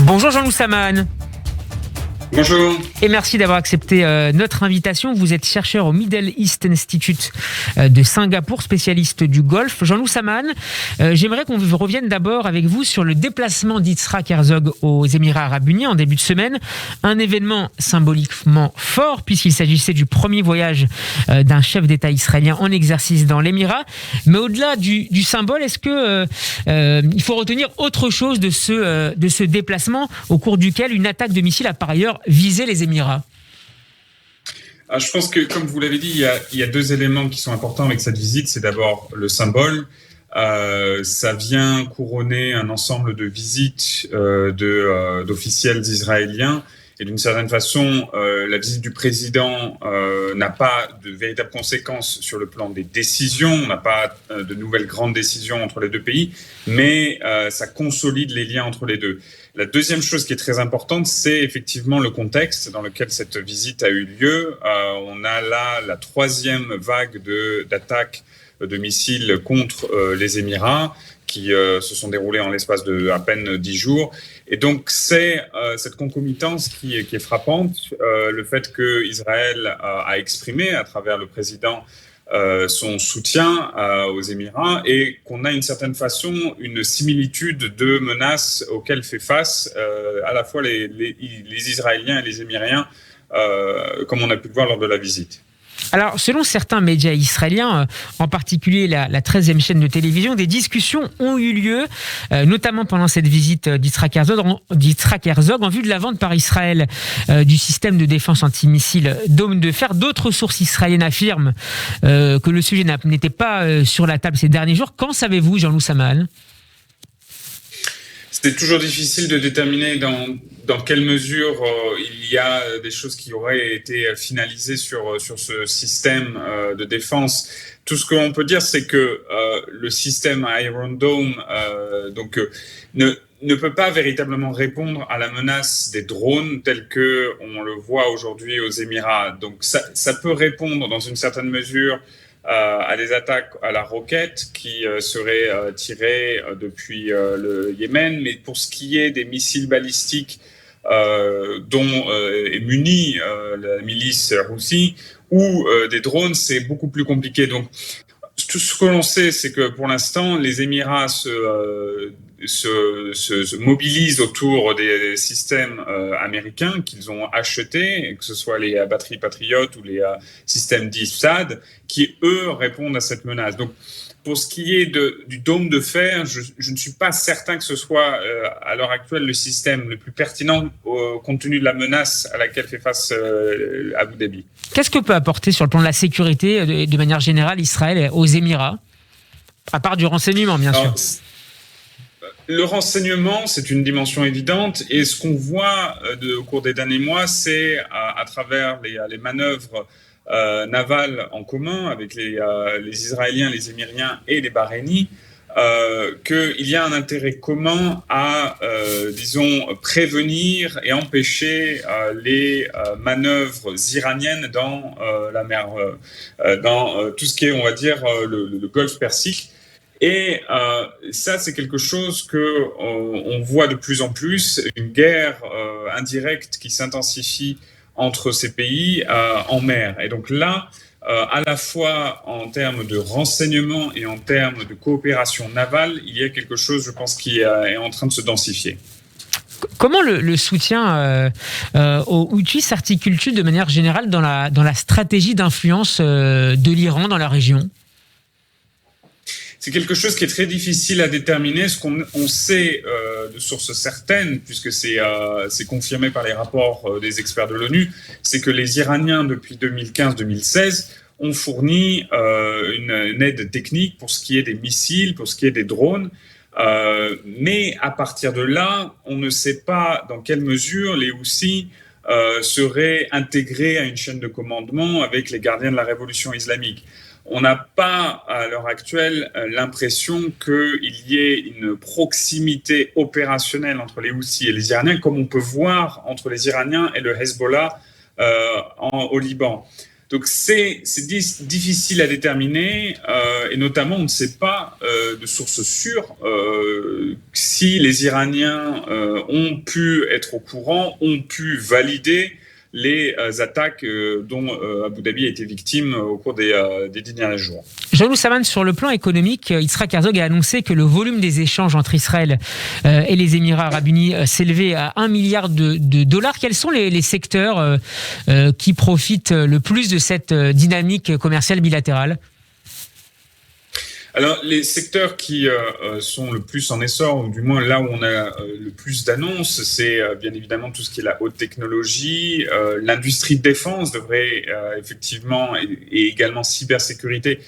Bonjour Jean-Loup Saman. Bonjour. Et merci d'avoir accepté notre invitation. Vous êtes chercheur au Middle East Institute de Singapour, spécialiste du Golfe. Jean-Loup Saman, j'aimerais qu'on revienne d'abord avec vous sur le déplacement d'Yitzhak Herzog aux Émirats Arabes Unis en début de semaine. Un événement symboliquement fort puisqu'il s'agissait du premier voyage d'un chef d'État israélien en exercice dans l'Émirat. Mais au-delà du symbole, est-ce que il faut retenir autre chose de ce déplacement au cours duquel une attaque de missiles a par ailleurs visé les Émirats? Je pense que, comme vous l'avez dit, il y a deux éléments qui sont importants avec cette visite. C'est d'abord le symbole. Ça vient couronner un ensemble de visites d'officiels israéliens. Et d'une certaine façon, la visite du président n'a pas de véritables conséquences sur le plan des décisions. On n'a pas de nouvelles grandes décisions entre les deux pays, mais ça consolide les liens entre les deux. La deuxième chose qui est très importante, c'est effectivement le contexte dans lequel cette visite a eu lieu. On a là la troisième vague d'attaques de missiles contre les Émirats qui se sont déroulées en l'espace de à peine 10 jours. Et donc, c'est cette concomitance qui est frappante. Le fait qu'Israël a exprimé à travers le président son soutien aux Émirats et qu'on a d'une certaine façon une similitude de menaces auxquelles fait face à la fois les Israéliens et les Émiriens, comme on a pu le voir lors de la visite. Alors, selon certains médias israéliens, en particulier la 13e chaîne de télévision, des discussions ont eu lieu, notamment pendant cette visite d'Yitzhak Herzog, en vue de la vente par Israël du système de défense antimissile Dôme de fer. D'autres sources israéliennes affirment que le sujet n'était pas sur la table ces derniers jours. Qu'en savez-vous, Jean-Loup Saman ? C'est toujours difficile de déterminer dans quelle mesure il y a des choses qui auraient été finalisées sur ce système de défense. Tout ce qu'on peut dire, c'est que le système Iron Dome ne peut pas véritablement répondre à la menace des drones tels qu'on le voit aujourd'hui aux Émirats. Donc ça peut répondre dans une certaine mesure à des attaques à la roquette qui seraient tirées depuis le Yémen. Mais pour ce qui est des missiles balistiques dont est munie la milice Houthi ou des drones, c'est beaucoup plus compliqué. Donc, tout ce que l'on sait, c'est que pour l'instant, les Émirats se mobilisent autour des systèmes américains qu'ils ont achetés, que ce soit les batteries Patriot ou les systèmes dits THAAD, qui, eux, répondent à cette menace. Donc, pour ce qui est du dôme de fer, je ne suis pas certain que ce soit, à l'heure actuelle, le système le plus pertinent compte tenu de la menace à laquelle fait face Abu Dhabi. Qu'est-ce que peut apporter sur le plan de la sécurité, de manière générale, Israël aux Émirats, à part du renseignement, bien sûr? Le renseignement, c'est une dimension évidente, et ce qu'on voit au cours des derniers mois, c'est à travers les manœuvres navales en commun avec les Israéliens, les Émiriens et les Bahreïnis, qu'il y a un intérêt commun à, prévenir et empêcher les manœuvres iraniennes dans la mer, dans tout ce qui est, on va dire, le Golfe Persique. Et ça, c'est quelque chose qu'on voit de plus en plus, une guerre indirecte qui s'intensifie entre ces pays en mer. Et donc là, à la fois en termes de renseignement et en termes de coopération navale, il y a quelque chose, je pense, qui est en train de se densifier. Comment le soutien aux Houthis s'articule-t-il de manière générale dans la stratégie d'influence de l'Iran dans la région ? C'est quelque chose qui est très difficile à déterminer. Ce qu'on sait de sources certaines, puisque c'est confirmé par les rapports des experts de l'ONU, c'est que les Iraniens, depuis 2015-2016, ont fourni une aide technique pour ce qui est des missiles, pour ce qui est des drones. Mais à partir de là, on ne sait pas dans quelle mesure les Houthis seraient intégrés à une chaîne de commandement avec les gardiens de la révolution islamique. On n'a pas, à l'heure actuelle, l'impression qu'il y ait une proximité opérationnelle entre les Houthis et les Iraniens, comme on peut voir entre les Iraniens et le Hezbollah au Liban. Donc c'est difficile à déterminer et notamment on ne sait pas de source sûre si les Iraniens ont pu être au courant, ont pu valider les attaques dont Abu Dhabi a été victime au cours des 10 derniers jours. Jean-Loup Saman, sur le plan économique, Yitzhak Herzog a annoncé que le volume des échanges entre Israël et les Émirats arabes unis s'élevait à 1 milliard de dollars. Quels sont les secteurs qui profitent le plus de cette dynamique commerciale bilatérale ? Alors, les secteurs qui sont le plus en essor, ou du moins là où on a le plus d'annonces, c'est bien évidemment tout ce qui est la haute technologie, l'industrie de défense devrait effectivement, et également cybersécurité,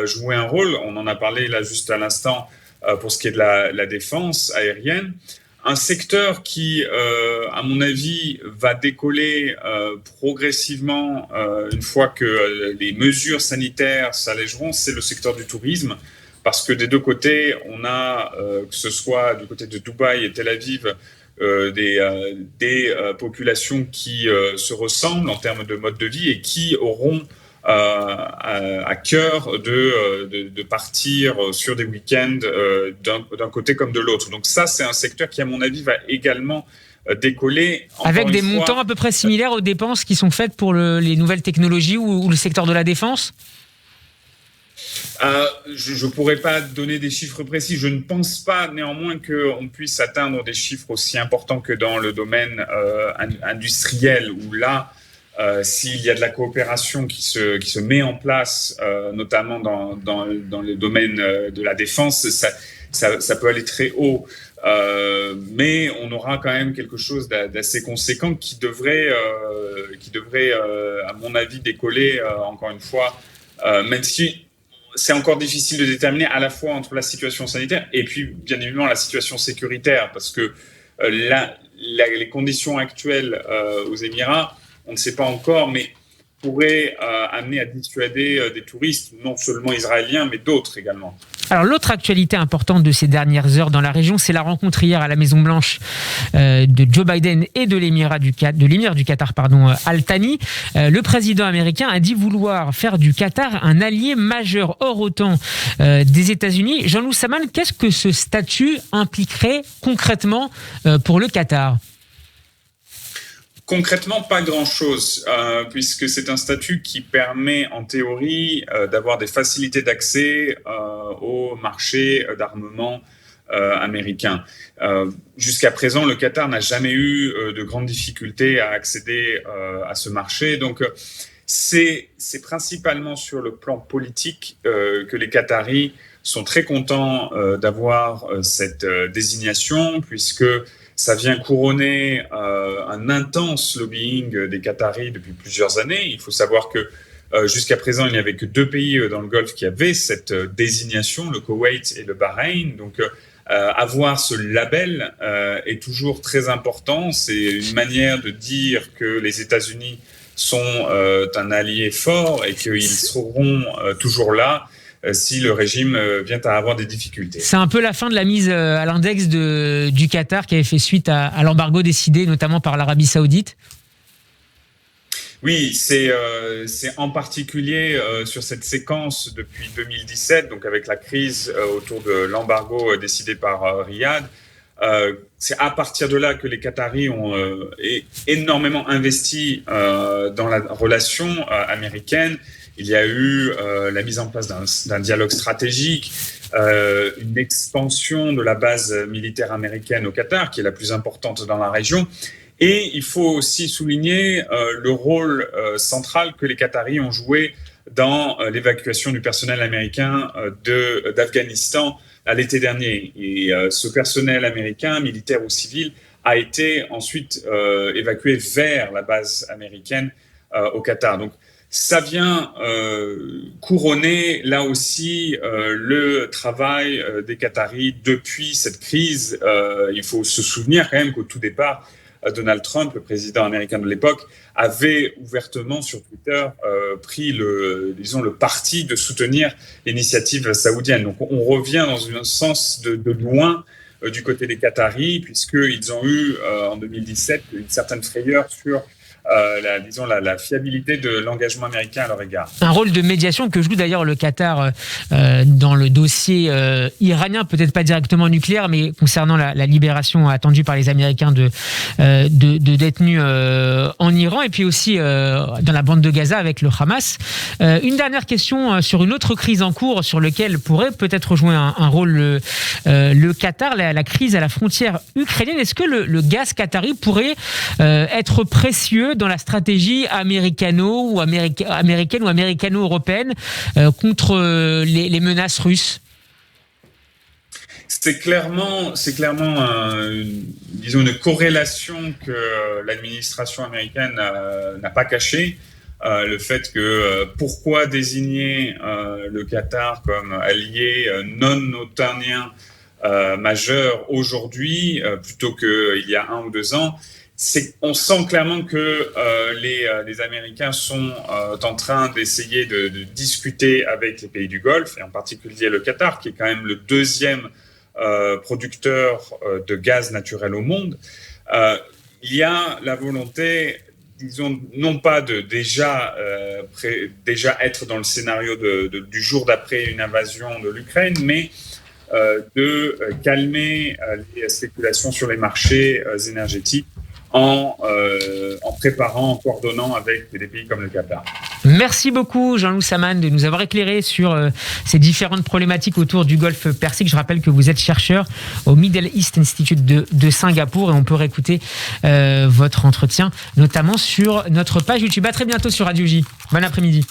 jouer un rôle. On en a parlé là juste à l'instant pour ce qui est de la défense aérienne. Un secteur qui, à mon avis, va décoller progressivement une fois que les mesures sanitaires s'allégeront, c'est le secteur du tourisme. Parce que des deux côtés, on a, que ce soit du côté de Dubaï et Tel Aviv, des populations qui se ressemblent en termes de mode de vie et qui auront à cœur de partir sur des week-ends d'un côté comme de l'autre. Donc ça, c'est un secteur qui, à mon avis, va également décoller. Avec des montants à peu près similaires aux dépenses qui sont faites pour les nouvelles technologies ou le secteur de la défense ? Je ne pourrais pas donner des chiffres précis. Je ne pense pas néanmoins qu'on puisse atteindre des chiffres aussi importants que dans le domaine industriel, où là, s'il y a de la coopération qui se met en place, notamment dans le domaine de la défense, ça peut aller très haut. Mais on aura quand même quelque chose d'assez conséquent qui devrait, à mon avis, décoller, encore une fois, même si c'est encore difficile de déterminer à la fois entre la situation sanitaire et puis, bien évidemment, la situation sécuritaire, parce que les conditions actuelles aux Émirats, on ne sait pas encore, mais pourraient amener à dissuader des touristes, non seulement israéliens, mais d'autres également. Alors, l'autre actualité importante de ces dernières heures dans la région, c'est la rencontre hier à la Maison-Blanche de Joe Biden et de l'émir du Qatar, Al Thani. Le président américain a dit vouloir faire du Qatar un allié majeur hors OTAN des États-Unis. Jean-Loup Saman, qu'est-ce que ce statut impliquerait concrètement pour le Qatar ? Concrètement, pas grand-chose, puisque c'est un statut qui permet, en théorie, d'avoir des facilités d'accès au marché d'armement américain. Jusqu'à présent, le Qatar n'a jamais eu de grandes difficultés à accéder à ce marché. Donc, c'est principalement sur le plan politique que les Qataris sont très contents d'avoir cette désignation, puisque ça vient couronner un intense lobbying des Qataris depuis plusieurs années. Il faut savoir que jusqu'à présent, il n'y avait que 2 pays dans le Golfe qui avaient cette désignation, le Koweït et le Bahreïn. Donc, avoir ce label est toujours très important. C'est une manière de dire que les États-Unis sont un allié fort et qu'ils seront toujours là si le régime vient à avoir des difficultés. C'est un peu la fin de la mise à l'index du Qatar qui avait fait suite à l'embargo décidé notamment par l'Arabie Saoudite. Oui, c'est en particulier sur cette séquence depuis 2017, donc avec la crise autour de l'embargo décidé par Riyad. C'est à partir de là que les Qataris ont énormément investi dans la relation américaine. Il y a eu la mise en place d'un dialogue stratégique, une expansion de la base militaire américaine au Qatar, qui est la plus importante dans la région. Et il faut aussi souligner le rôle central que les Qataris ont joué dans l'évacuation du personnel américain d'Afghanistan à l'été dernier. Et ce personnel américain, militaire ou civil, a été ensuite évacué vers la base américaine au Qatar. Donc, ça vient couronner, là aussi, le travail des Qataris depuis cette crise. Il faut se souvenir quand même qu'au tout départ, Donald Trump, le président américain de l'époque, avait ouvertement sur Twitter pris le parti de soutenir l'initiative saoudienne. Donc on revient dans un sens de loin du côté des Qataris, puisqu'ils ont eu en 2017 une certaine frayeur sur la fiabilité de l'engagement américain à leur égard. Un rôle de médiation que joue d'ailleurs le Qatar dans le dossier iranien, peut-être pas directement nucléaire, mais concernant la libération attendue par les Américains de détenus en Iran, et puis aussi dans la bande de Gaza avec le Hamas. Une dernière question sur une autre crise en cours sur laquelle pourrait peut-être jouer un rôle le Qatar, la crise à la frontière ukrainienne. Est-ce que le gaz qatari pourrait être précieux dans la stratégie américaine ou américano-européenne contre les menaces russes? C'est clairement une corrélation que l'administration américaine n'a pas cachée. Le fait que pourquoi désigner le Qatar comme allié non otanien majeur aujourd'hui plutôt qu'il y a 1 ou 2 ans, on sent clairement que les Américains sont en train d'essayer de discuter avec les pays du Golfe, et en particulier le Qatar, qui est quand même le 2e producteur de gaz naturel au monde. Il y a la volonté, disons, non pas de déjà être dans le scénario du jour d'après une invasion de l'Ukraine, mais de calmer les spéculations sur les marchés énergétiques en préparant, en coordonnant avec des pays comme le Qatar. Merci beaucoup Jean-Loup Saman de nous avoir éclairé sur ces différentes problématiques autour du Golfe Persique. Je rappelle que vous êtes chercheur au Middle East Institute de Singapour, et on peut réécouter votre entretien notamment sur notre page YouTube. À très bientôt sur Radio J. Bon après-midi.